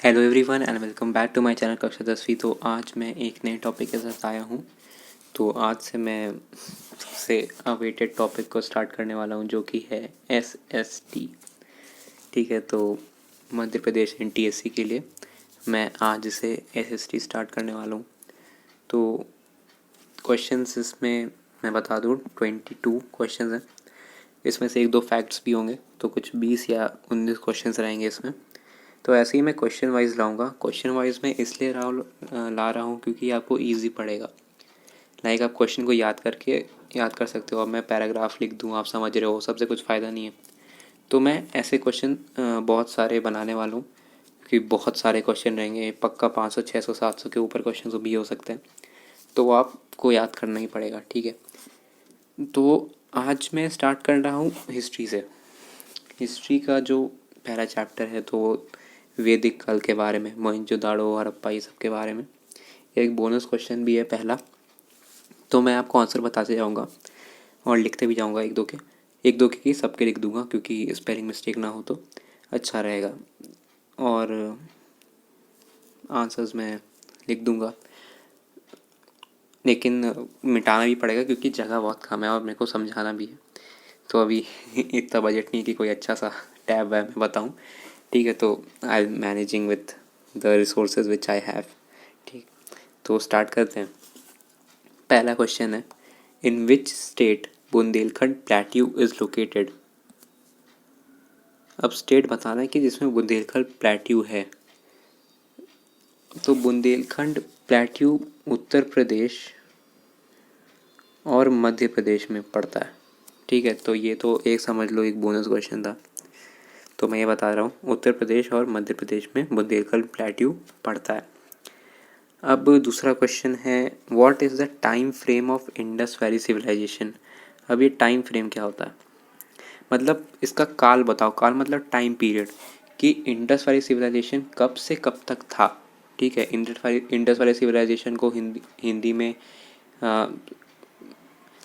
Hello everyone and welcome back to my channel कक्षा 10वीं। तो आज मैं एक नए टॉपिक के साथ आया हूँ। तो आज से मैं सबसे अवेटेड टॉपिक को स्टार्ट करने वाला हूँ जो कि है SST। ठीक है, तो मध्य प्रदेश NTSC के लिए मैं आज से SST स्टार्ट करने वाला हूँ। तो क्वेश्चंस इसमें मैं बता दूँ 22 क्वेश्चंस हैं। इसमें से एक दो फैक्ट्स भी होंगे, तो कुछ 20 या 19 क्वेश्चंस रहेंगे इसमें। तो ऐसे ही मैं क्वेश्चन वाइज लाऊंगा। क्वेश्चन वाइज मैं इसलिए ला रहा हूँ क्योंकि आपको इजी पड़ेगा। लाइक आप क्वेश्चन को याद कर सकते हो। अब मैं पैराग्राफ लिख दूँ, आप समझ रहे हो, सबसे कुछ फ़ायदा नहीं है। तो मैं ऐसे क्वेश्चन बहुत सारे बनाने वाला हूँ क्योंकि बहुत सारे क्वेश्चन रहेंगे। पक्का 500 600 700 के ऊपर क्वेश्चन भी हो सकते हैं, तो वो आपको याद करना ही पड़ेगा। ठीक है, तो आज मैं स्टार्ट कर रहा हूँ हिस्ट्री से। हिस्ट्री का जो पहला चैप्टर है तो वैदिक काल के बारे में, मोहनजोदाड़ो, हड़प्पा, ये सब के बारे में। एक बोनस क्वेश्चन भी है पहला, तो मैं आपको आंसर बताते जाऊंगा और लिखते भी जाऊंगा एक दो के सबके लिख दूंगा क्योंकि स्पेलिंग मिस्टेक ना हो तो अच्छा रहेगा। और आंसर्स मैं लिख दूंगा, लेकिन मिटाना भी पड़ेगा क्योंकि जगह बहुत कम है और मेरे को समझाना भी है। तो अभी इतना बजट नहीं कि कोई अच्छा सा टैब वैब में बताऊँ। ठीक है, तो I am managing with the resources which I have. ठीक, तो स्टार्ट करते हैं। पहला क्वेश्चन है, in which state Bundelkhand plateau is located. अब स्टेट बताना है कि जिसमें बुंदेलखंड प्लेट्यू है। तो बुंदेलखंड प्लेट्यू उत्तर प्रदेश और मध्य प्रदेश में पड़ता है। ठीक है, तो ये तो एक समझ लो, एक बोनस क्वेश्चन था। तो मैं ये बता रहा हूँ, उत्तर प्रदेश और मध्य प्रदेश में बुंदेलखंड प्लेट्यू पड़ता है। अब दूसरा क्वेश्चन है, what is the time frame of Indus valley civilisation. अब ये टाइम फ्रेम क्या होता है, मतलब इसका काल बताओ। काल मतलब टाइम पीरियड, कि इंडस वैली सिविलाइजेशन कब से कब तक था। ठीक है, इंडस वैली सिविलाइजेशन को हिंदी में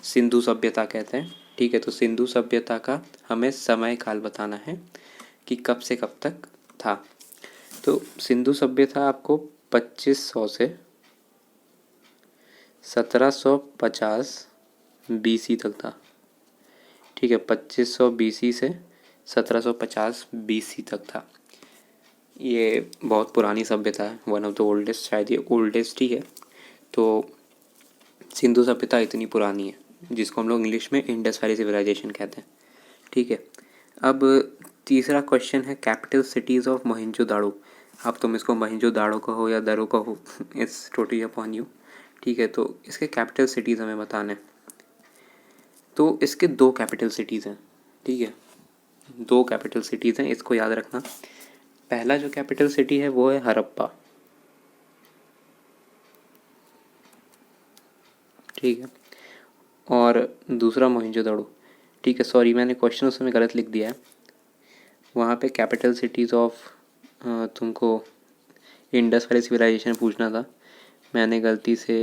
सिंधु सभ्यता कहते हैं। ठीक है, तो सिंधु सभ्यता का हमें समय काल बताना है कि कब से कब तक था। तो सिंधु सभ्यता आपको 2500 से 1750 BC तक था। ठीक है, 2500 BC से 1750 BC तक था। ये बहुत पुरानी सभ्यता है, वन ऑफ द ओल्डेस्ट, शायद ये ओल्डेस्ट ही है। तो सिंधु सभ्यता इतनी पुरानी है जिसको हम लोग इंग्लिश में इंडस वैली सिविलाइजेशन कहते हैं। ठीक है, अब तीसरा क्वेश्चन है, कैपिटल सिटीज़ ऑफ मोहनजोदाड़ो। अब तुम इसको मोहनजोदाड़ो कहो या दरो कहो, इट्स टोटली अपॉन यू। ठीक है, तो इसके कैपिटल सिटीज़ हमें बताने। तो इसके दो कैपिटल सिटीज़ हैं। ठीक है, दो कैपिटल सिटीज़ हैं, इसको याद रखना। पहला जो कैपिटल सिटी है वो है हड़प्पा। ठीक है, और दूसरा मोहनजोदड़ो। ठीक है, सॉरी मैंने क्वेश्चन उसमें गलत लिख दिया है। वहाँ पे कैपिटल सिटीज़ ऑफ तुमको इंडस वैली सिविलाइजेशन पूछना था, मैंने गलती से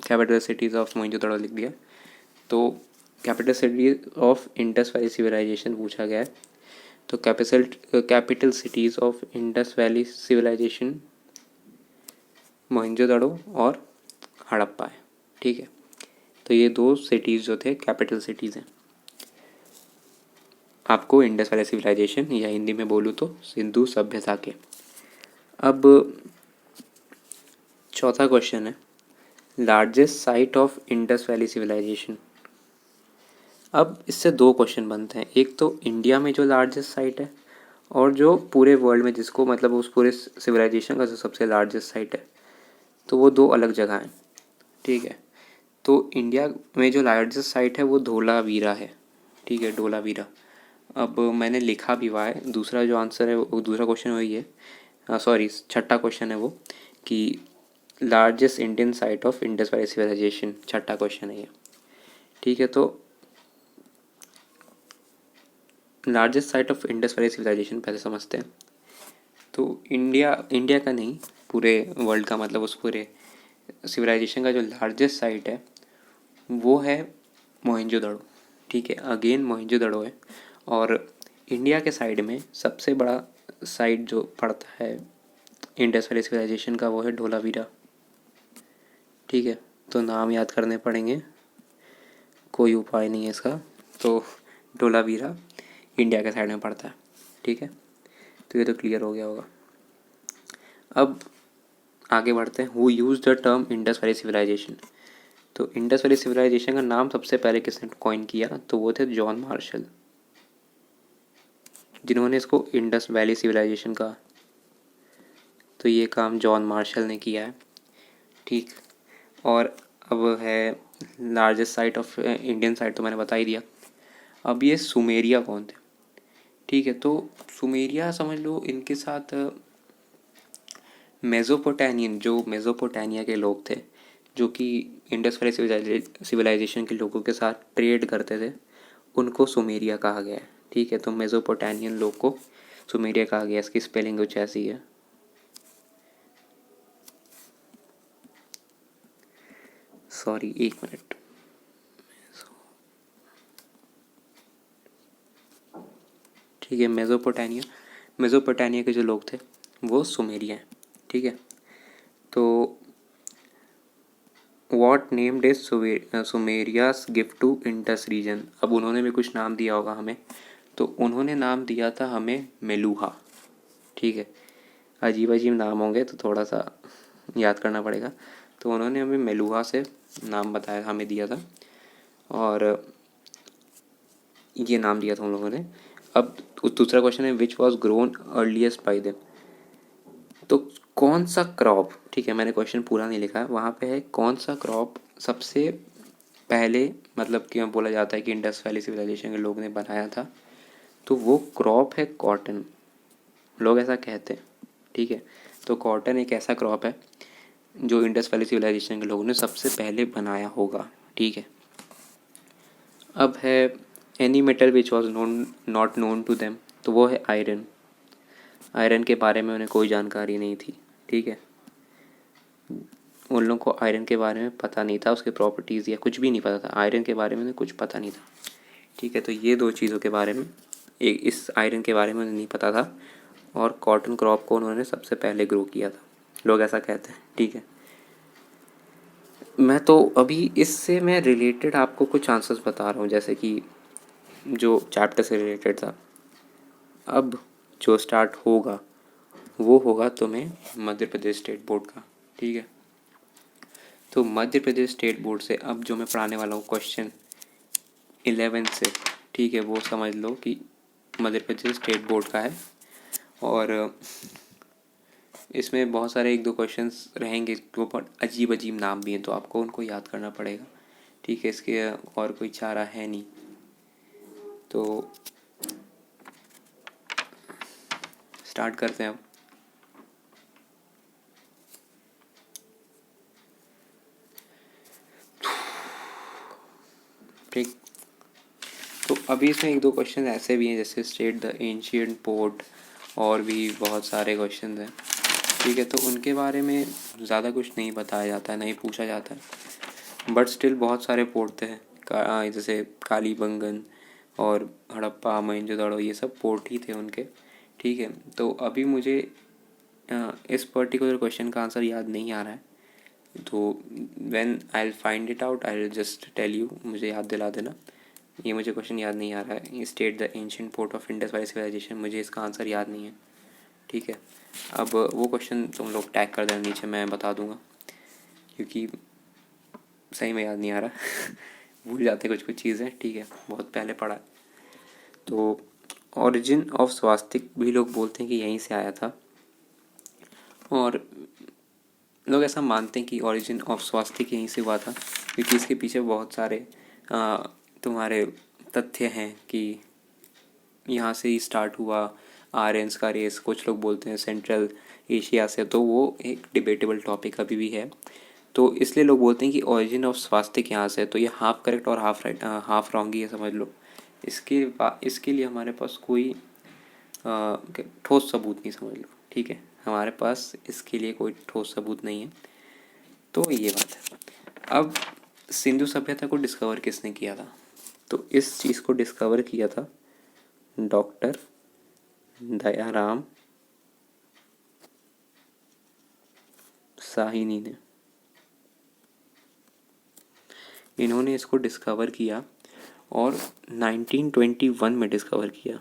कैपिटल सिटीज़ ऑफ मोहनजोदड़ो लिख दिया। तो capital city of Indus valley civilisation पूछा गया है। तो capital cities of Indus valley civilisation Mohenjodaro और हड़प्पा है। ठीक है, तो ये दो सिटीज़ जो थे कैपिटल सिटीज़ हैं आपको इंडस वैली सिविलाइजेशन, या हिंदी में बोलूँ तो सिंधु सभ्यता के। अब चौथा क्वेश्चन है, largest site of Indus valley civilisation. अब इससे दो क्वेश्चन बनते हैं, एक तो इंडिया में जो लार्जेस्ट साइट है और जो पूरे वर्ल्ड में, जिसको मतलब उस पूरे सिविलाइजेशन का जो सबसे लार्जेस्ट साइट है, तो वो दो अलग जगह हैं। ठीक है, तो इंडिया में जो लार्जेस्ट साइट है वो धोलावीरा है। ठीक है, धोलावीरा। अब मैंने लिखा भी हुआ है, दूसरा जो आंसर है वो, दूसरा क्वेश्चन वही है, सॉरी छठा क्वेश्चन है वो, कि largest Indian site of Indus valley civilisation, छठा क्वेश्चन है ये। ठीक है, तो largest site of Indus valley civilisation पहले समझते हैं। तो इंडिया का नहीं, पूरे वर्ल्ड का, मतलब उस पूरे सिविलाइजेशन का जो लार्जेस्ट साइट है वो है मोहनजोदड़ो। ठीक है, अगेन मोहनजोदड़ो है। और इंडिया के साइड में सबसे बड़ा साइट जो पड़ता है इंडस वैली सिविलाइजेशन का वो है धोलावीरा। ठीक है, तो नाम याद करने पड़ेंगे, कोई उपाय नहीं है इसका। तो धोलावीरा इंडिया के साइड में पड़ता है। ठीक है, तो ये तो क्लियर हो गया होगा। अब आगे बढ़ते हैं। Who use the term Indus valley civilisation. तो इंडस वैली सिविलाइजेशन का नाम सबसे पहले किसने कॉइन किया, तो वो थे जॉन मार्शल, जिन्होंने इसको इंडस वैली सिविलाइजेशन कहा। तो ये काम जॉन मार्शल ने किया है। ठीक, और अब है largest site of Indian site, तो मैंने बता ही दिया। अब ये सुमेरिया कौन थे। ठीक है, तो सुमेरिया समझ लो इनके साथ मेसोपोटामियन, जो मेसोपोटामिया के लोग थे, जो कि इंडस वैली सिविलाइजेशन के लोगों के साथ ट्रेड करते थे, उनको सुमेरिया कहा गया है। ठीक है, तो मेसोपोटामियन लोग को सुमेरिया कहा गया। इसकी स्पेलिंग कुछ ऐसी है। सॉरी, एक मिनट। ठीक है, मेसोपोटामिया के जो लोग थे वो सुमेरिया हैं। ठीक है, तो what named is Sumeria's gift to Indus region. अब उन्होंने भी कुछ नाम दिया होगा हमें, तो उन्होंने नाम दिया था हमें मेलुहा। ठीक है, अजीब अजीब नाम होंगे तो थोड़ा सा याद करना पड़ेगा। तो उन्होंने हमें मेलुहा से नाम बताया, हमें दिया था, और ये नाम दिया था उन लोगों ने। अब दूसरा क्वेश्चन है which was grown earliest by them. तो कौन सा क्रॉप, ठीक है मैंने क्वेश्चन पूरा नहीं लिखा है, वहाँ पे है कौन सा क्रॉप सबसे पहले, मतलब कि बोला जाता है कि इंडस वैली सिविलाइजेशन के लोग ने बनाया था, तो वो क्रॉप है कॉटन। लोग ऐसा कहते हैं। ठीक है, तो कॉटन एक ऐसा क्रॉप है जो इंडस वैली सिविलाइजेशन के लोगों ने सबसे पहले बनाया होगा। ठीक है, अब है any metal which was known not known to them, तो वो है आयरन। आयरन के बारे में उन्हें कोई जानकारी नहीं थी। ठीक है, उन लोगों को आयरन के बारे में पता नहीं था, उसके प्रॉपर्टीज़ या कुछ भी नहीं पता था, आयरन के बारे में उन्हें कुछ पता नहीं था। ठीक है, तो ये दो चीज़ों के बारे में, एक इस आयरन के बारे में उन्हें नहीं पता था, और कॉटन क्रॉप को उन्होंने सबसे पहले ग्रो किया था, लोग ऐसा कहते हैं। ठीक है, मैं तो अभी इससे मैं रिलेटेड आपको कुछ आंसर्स बता रहा हूँ, जैसे कि जो चैप्टर से रिलेटेड था। अब जो स्टार्ट होगा वो होगा तुम्हें मध्य प्रदेश स्टेट बोर्ड का। ठीक है, तो मध्य प्रदेश स्टेट बोर्ड से अब जो मैं पढ़ाने वाला हूँ क्वेश्चन 11 से, ठीक है, वो समझ लो कि मध्य प्रदेश स्टेट बोर्ड का है, और इसमें बहुत सारे एक दो क्वेश्चंस रहेंगे जो पर अजीब अजीब नाम भी हैं, तो आपको उनको याद करना पड़ेगा। ठीक है, इसके और कोई चारा है नहीं। तो स्टार्ट करते हैं अब। ठीक, तो अभी इसमें एक दो क्वेश्चन ऐसे भी हैं जैसे स्टेट द एंशिएंट पोर्ट, और भी बहुत सारे क्वेश्चन हैं। ठीक है, तो उनके बारे में ज़्यादा कुछ नहीं बताया जाता है, नहीं पूछा जाता है, बट स्टिल बहुत सारे पोर्ट थे, जैसे कालीबंगन और हड़प्पा मोहनजोदड़ो, ये सब पोर्ट ही थे उनके। ठीक है, तो अभी मुझे इस पर्टिकुलर क्वेश्चन का आंसर याद नहीं आ रहा है, तो when I will find it out I will just tell you, मुझे याद दिला देना। ये मुझे क्वेश्चन याद नहीं आ रहा है, state the ancient port of Indus valley civilisation, मुझे इसका आंसर याद नहीं है। ठीक है, अब वो क्वेश्चन तुम लोग टैग कर देना नीचे, मैं बता दूंगा, क्योंकि सही में याद नहीं आ रहा भूल जाते कुछ कुछ चीज़ें। ठीक है, बहुत पहले पढ़ा है। तो ओरिजिन ऑफ स्वास्तिक भी लोग बोलते हैं कि यहीं से आया था, और लोग ऐसा मानते हैं कि ओरिजिन ऑफ स्वास्तिक यहीं से हुआ था, क्योंकि इसके पीछे बहुत सारे तुम्हारे तथ्य हैं कि यहाँ से ही स्टार्ट हुआ आर्यंस का रेस। कुछ लोग बोलते हैं सेंट्रल एशिया से, तो वो एक डिबेटेबल टॉपिक अभी भी है। तो इसलिए लोग बोलते हैं कि ओरिजिन ऑफ स्वास्तिक यहाँ से है, तो ये हाफ करेक्ट और हाफ राइट, हाफ रॉन्ग ही है, समझ लो। इसके लिए हमारे पास कोई ठोस सबूत नहीं, समझ लो। ठीक है, हमारे पास इसके लिए कोई ठोस सबूत नहीं है, तो ये बात है। अब सिंधु सभ्यता को डिस्कवर किसने किया था, तो इस चीज़ को डिस्कवर किया था डॉक्टर दयाराम साहिनी ने। इन्होंने इसको डिस्कवर किया और 1921 में डिस्कवर किया।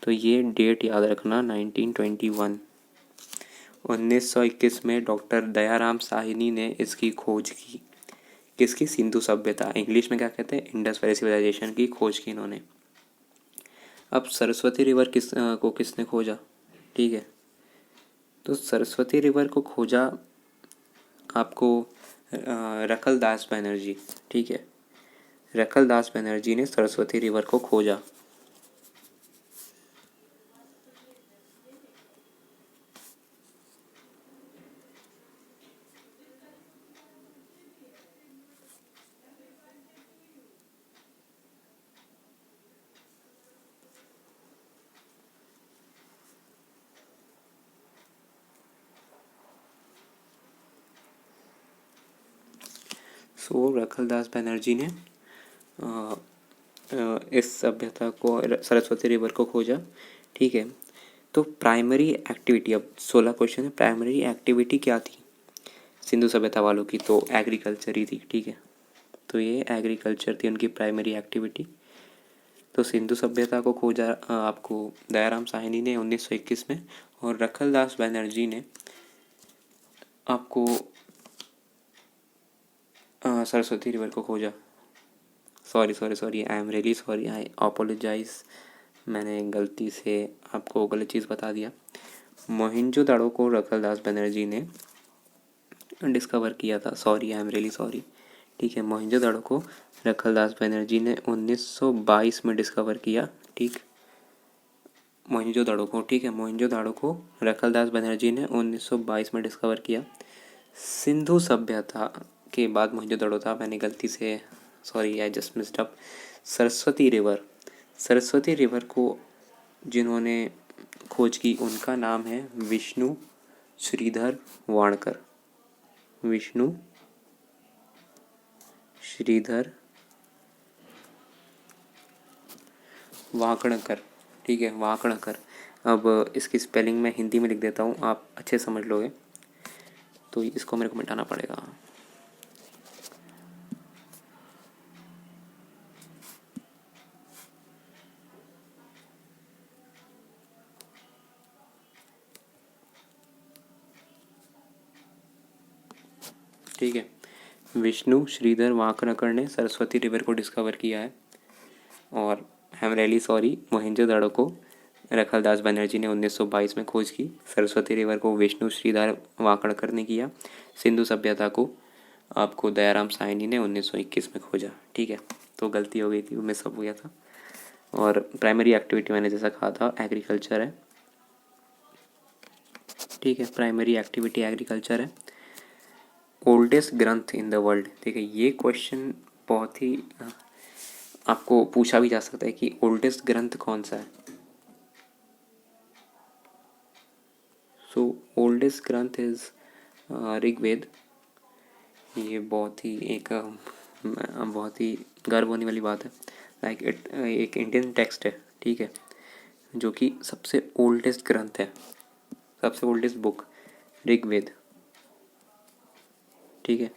तो ये डेट याद रखना, 1921। 1921 में डॉक्टर दयाराम साहिनी ने इसकी खोज की। किसकी? सिंधु सभ्यता, इंग्लिश में क्या कहते हैं, इंडस वैली सिविलाइजेशन की खोज की इन्होंने। अब सरस्वती रिवर को किसने खोजा? ठीक है, तो सरस्वती रिवर को खोजा आपको रखल दास बनर्जी। ठीक है, रखल दास बनर्जी ने सरस्वती रिवर को खोजा। सो रखलदास बनर्जी ने इस सभ्यता को, सरस्वती रिवर को खोजा। ठीक है, तो प्राइमरी एक्टिविटी, अब 16 क्वेश्चन है। प्राइमरी एक्टिविटी क्या थी सिंधु सभ्यता वालों की? तो एग्रीकल्चर ही थी। ठीक है, तो ये एग्रीकल्चर थी उनकी प्राइमरी एक्टिविटी। तो सिंधु सभ्यता को खोजा आपको दयाराम साहनी ने 1921 में, और रखलदास बनर्जी ने आपको सरस्वती रिवर को खोजा। Sorry, I am really sorry, I apologise, मैंने गलती से आपको गलत चीज़ बता दिया। मोहिंजोदड़ो को रखलदास बनर्जी ने डिस्कवर किया था। Sorry, I am really sorry. ठीक है, मोहिंजोदड़ो को रखलदास बनर्जी ने 1922 में डिस्कवर किया। ठीक, मोहिंजोदड़ो को, ठीक है, मोहिंजोदड़ो को रखलदास बनर्जी ने 1922 में डिस्कवर किया। सिंधु सभ्यता के बाद मोहिंजोदड़ो था, मैंने गलती से, sorry, I just missed up. Saraswati river को जिन्होंने खोज की उनका नाम है विष्णु श्रीधर वाणकर। विष्णु श्रीधर वाकणकर। ठीक है, वाकणकर। अब इसकी स्पेलिंग मैं हिंदी में लिख देता हूँ, आप अच्छे समझ लोगे, तो इसको मेरे को मिटाना पड़ेगा। ठीक है, विष्णु श्रीधर वाकणकर ने सरस्वती रिवर को डिस्कवर किया है, और आई एम रियली सॉरी, मोहिंजोदड़ो को रखलदास बनर्जी ने 1922 में खोज की। सरस्वती रिवर को विष्णु श्रीधर वाकणकर ने किया। सिंधु सभ्यता को आपको दयाराम साहनी ने 1921 में खोजा। ठीक है, तो गलती हो गई थी, मिस हो गया था। और प्राइमरी एक्टिविटी मैंने जैसा कहा था एग्रीकल्चर है। ठीक है, प्राइमरी एक्टिविटी एग्रीकल्चर है। ओल्डेस्ट ग्रंथ इन द वर्ल्ड। ठीक है, ये क्वेश्चन बहुत ही आपको पूछा भी जा सकता है कि ओल्डेस्ट ग्रंथ कौन सा है। सो ओल्डेस्ट ग्रंथ इज ऋग्वेद। ये बहुत ही गर्व होने वाली बात है। लाइक एक इंडियन टेक्स्ट है, ठीक है, जो कि सबसे ओल्डेस्ट ग्रंथ है, सबसे ओल्डेस्ट बुक ऋग्वेद। ठीक है,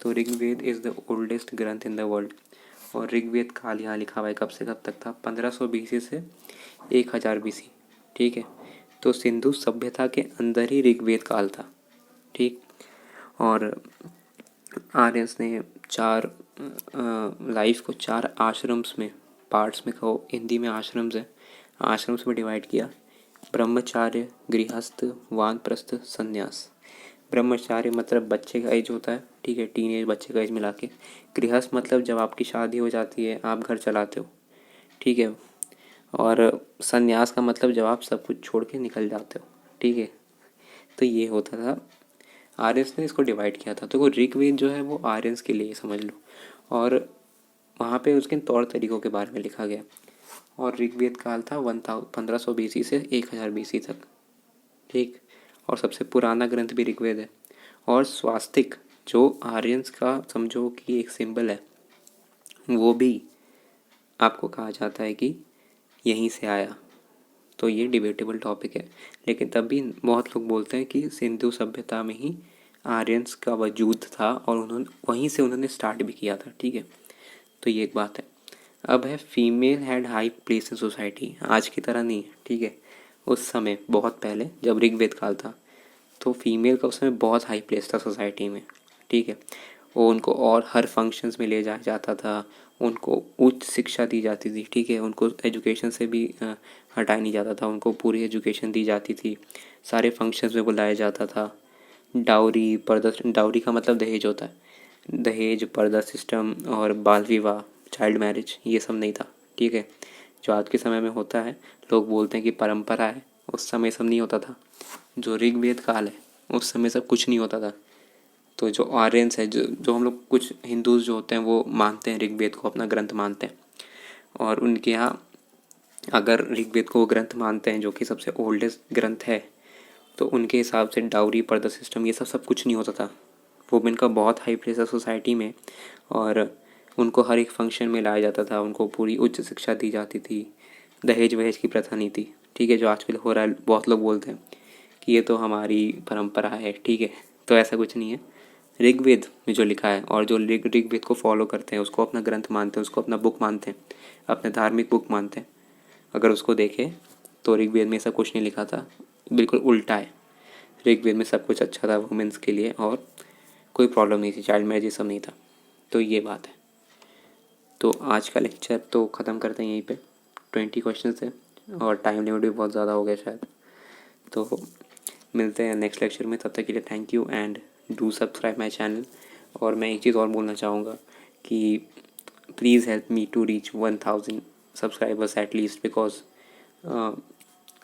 तो ऋग्वेद इज़ द ओल्डेस्ट ग्रंथ इन द वर्ल्ड। और ऋग्वेद काल यहाँ लिखा हुआ है, कब से कब तक था? 1500 BC से 1000 BC। ठीक है, तो सिंधु सभ्यता के अंदर ही ऋग्वेद काल था। ठीक, और आर्यंस ने चार लाइफ को 4 आश्रम्स में, पार्ट्स में कहो, हिंदी में आश्रम्स है, आश्रम्स में डिवाइड किया। ब्रह्मचार्य, गृहस्थ, वानप्रस्थ, संन्यास। ब्रह्मचार्य मतलब बच्चे का एज होता है, ठीक है, टीन एज बच्चे का एज मिला के। गृहस्थ मतलब जब आपकी शादी हो जाती है, आप घर चलाते हो, ठीक है। और संन्यास का मतलब जब आप सब कुछ छोड़ के निकल जाते हो, ठीक है। तो ये होता था, आर्यंस ने इसको डिवाइड किया था। तो ऋग्वेद जो है वो आर्यंस के लिए समझ लो, और वहाँ पे उसके तौर तरीक़ों के बारे में लिखा गया। और ऋग्वेद काल था 1500 BC से 1000 BC तक। ठीक, और सबसे पुराना ग्रंथ भी ऋग्वेद है। और स्वास्तिक जो आर्यंस का समझो कि एक सिंबल है, वो भी आपको कहा जाता है कि यहीं से आया। तो ये डिबेटेबल टॉपिक है, लेकिन तब भी बहुत लोग बोलते हैं कि सिंधु सभ्यता में ही आर्यंस का वजूद था और उन्होंने वहीं से उन्होंने स्टार्ट भी किया था। ठीक है, तो ये एक बात है। अब है female had high place in society, आज की तरह नहीं है। ठीक है, उस समय बहुत पहले जब ऋग्वेद काल था तो फीमेल का उस समय बहुत हाई प्लेस था सोसाइटी में। ठीक है, वो उनको और हर फंक्शंस में ले जाया जाता था, उनको उच्च शिक्षा दी जाती थी। ठीक है, उनको एजुकेशन से भी हटाया नहीं जाता था, उनको पूरी एजुकेशन दी जाती थी, सारे फंक्शंस में बुलाया जाता था। डाउरी पर्दा, डाउरी का मतलब दहेज होता है, दहेज, पर्दा सिस्टम और बाल विवाह, चाइल्ड मैरिज, ये सब नहीं था। ठीक है, जो आज के समय में होता है, लोग बोलते हैं कि परंपरा है, उस समय सब नहीं होता था। जो ऋग्वेद काल है उस समय सब कुछ नहीं होता था। तो जो आर्यंस है, जो जो हम लोग कुछ हिंदूज जो होते हैं वो मानते हैं ऋग्वेद को अपना ग्रंथ मानते हैं, और उनके यहाँ अगर ऋग्वेद को वो ग्रंथ मानते हैं जो कि सबसे ओल्डेस्ट ग्रंथ है, तो उनके हिसाब से डाउरी, पर्दा सिस्टम, ये सब कुछ नहीं होता था। वुमेन का बहुत हाई प्लेस है सोसाइटी में, और उनको हर एक फंक्शन में लाया जाता था, उनको पूरी उच्च शिक्षा दी जाती थी, दहेज वहेज की प्रथा नहीं थी। ठीक है, जो आजकल हो रहा है, बहुत लोग बोलते हैं कि ये तो हमारी परंपरा है। ठीक है, तो ऐसा कुछ नहीं है। ऋग्वेद में जो लिखा है, और जो ऋग्वेद को फॉलो करते हैं, उसको अपना ग्रंथ मानते हैं, उसको अपना बुक मानते हैं, अपने धार्मिक बुक मानते हैं, अगर उसको देखें तो ऋग्वेद में ऐसा कुछ नहीं लिखा था, बिल्कुल उल्टा है। ऋग्वेद में सब कुछ अच्छा था वुमेंस के लिए, और कोई प्रॉब्लम नहीं थी, चाइल्ड मैरिज ये सब नहीं था। तो ये बात है। तो आज का लेक्चर तो ख़त्म करते हैं यहीं पे। 20 क्वेश्चन थे और टाइम लिमिट भी बहुत ज़्यादा हो गया शायद। तो मिलते हैं नेक्स्ट लेक्चर में, तब तक के लिए thank you and do subscribe my channel. और मैं एक चीज़ और बोलना चाहूँगा कि please help me to reach 1000 subscribers at least, because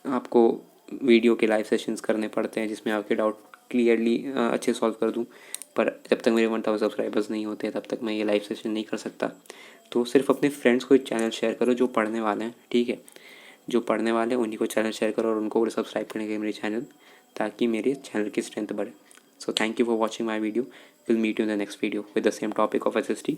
आपको वीडियो के लाइव सेशंस करने पड़ते हैं जिसमें आपके डाउट क्लियरली अच्छे सॉल्व कर दूं, पर जब तक मेरे 1000 सब्सक्राइबर्स नहीं होते तब तक मैं ये लाइव सेशन नहीं कर सकता। तो सिर्फ अपने फ्रेंड्स को चैनल शेयर करो जो पढ़ने वाले हैं। ठीक है, जो पढ़ने वाले हैं उन्हीं को चैनल शेयर करो और उनको सब्सक्राइब करेंगे मेरे चैनल, ताकि मेरे चैनल की स्ट्रेंथ बढ़े। So thank you for watching my video. Will meet you in the next video with the same topic of SST।